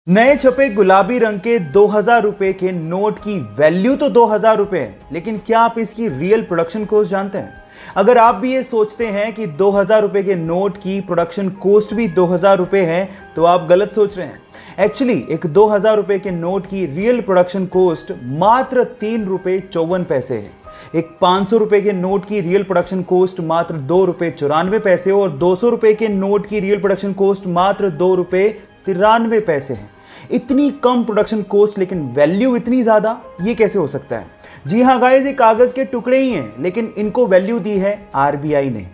नए छपे गुलाबी रंग के 2000 रुपए के नोट की वैल्यू तो 2000 रुपए है, लेकिन क्या आप इसकी रियल प्रोडक्शन कॉस्ट जानते हैं? अगर आप भी ये सोचते हैं कि 2000 रुपए के नोट की प्रोडक्शन कॉस्ट भी 2000 रुपए है, तो आप गलत सोच रहे हैं। एक्चुअली एक 2000 रुपए के नोट की रियल प्रोडक्शन कॉस्ट मात्र 3 रुपए 54 पैसे है। एक 500 रुपए के नोट की रियल प्रोडक्शन कॉस्ट मात्र 2 रुपए 94 पैसे और 200 रुपए के नोट की रियल प्रोडक्शन कॉस्ट मात्र 2 रुपए 93 पैसे है। इतनी कम प्रोडक्शन कॉस्ट लेकिन वैल्यू इतनी ज्यादा, ये कैसे हो सकता है? जी हाँ गाइस, ये कागज के टुकड़े ही हैं, लेकिन इनको वैल्यू दी है आरबीआई ने।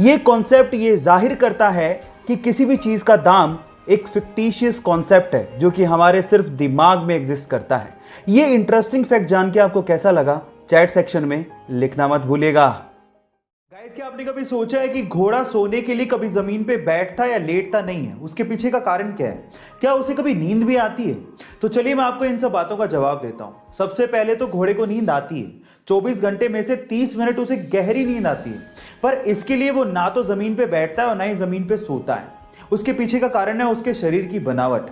ये कॉन्सेप्ट ये जाहिर करता है कि किसी भी चीज का दाम एक फिक्टिशियस कॉन्सेप्ट है जो कि हमारे सिर्फ दिमाग में एग्जिस्ट करता है। ये इंटरेस्टिंग फैक्ट जान के आपको कैसा लगा, चैट सेक्शन में लिखना मत भूलिएगा। गाइस, क्या आपने कभी सोचा है कि घोड़ा सोने के लिए कभी जमीन पे बैठता या लेटता नहीं है? उसके पीछे का कारण क्या है? क्या उसे कभी नींद भी आती है? तो चलिए मैं आपको इन सब बातों का जवाब देता हूं। सबसे पहले तो घोड़े को नींद आती है। 24 घंटे में से 30 मिनट उसे गहरी नींद आती है, पर इसके लिए वो ना तो जमीन पे बैठता है और ना ही जमीन पे सोता है। उसके पीछे का कारण है उसके शरीर की बनावट।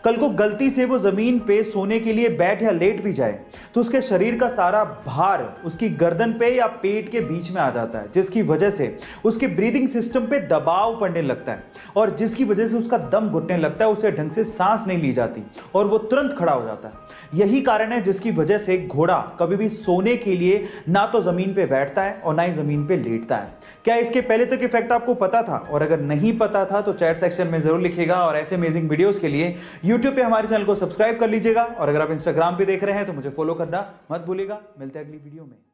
कल को गलती से वो जमीन पे सोने के लिए बैठ या लेट भी जाए तो उसके शरीर का सारा भार उसकी गर्दन पे या पेट के बीच में आ जाता है, जिसकी वजह से उसके ब्रीदिंग सिस्टम पे दबाव पड़ने लगता है और जिसकी वजह से उसका दम घुटने लगता है, उसे ढंग से सांस नहीं ली जाती और वो तुरंत खड़ा हो जाता है। यही कारण है जिसकी वजह से घोड़ा कभी भी सोने के लिए ना तो जमीन पे बैठता है और ना ही जमीन पे लेटता है। क्या इसके पहले तक इफेक्ट आपको पता था? और अगर नहीं पता था तो चैट सेक्शन में जरूर लिखिएगा और ऐसे अमेजिंग वीडियोस के लिए YouTube पे हमारे चैनल को सब्सक्राइब कर लीजिएगा और अगर आप Instagram पे देख रहे हैं तो मुझे फॉलो करना मत भूलिएगा। मिलते हैं अगली वीडियो में।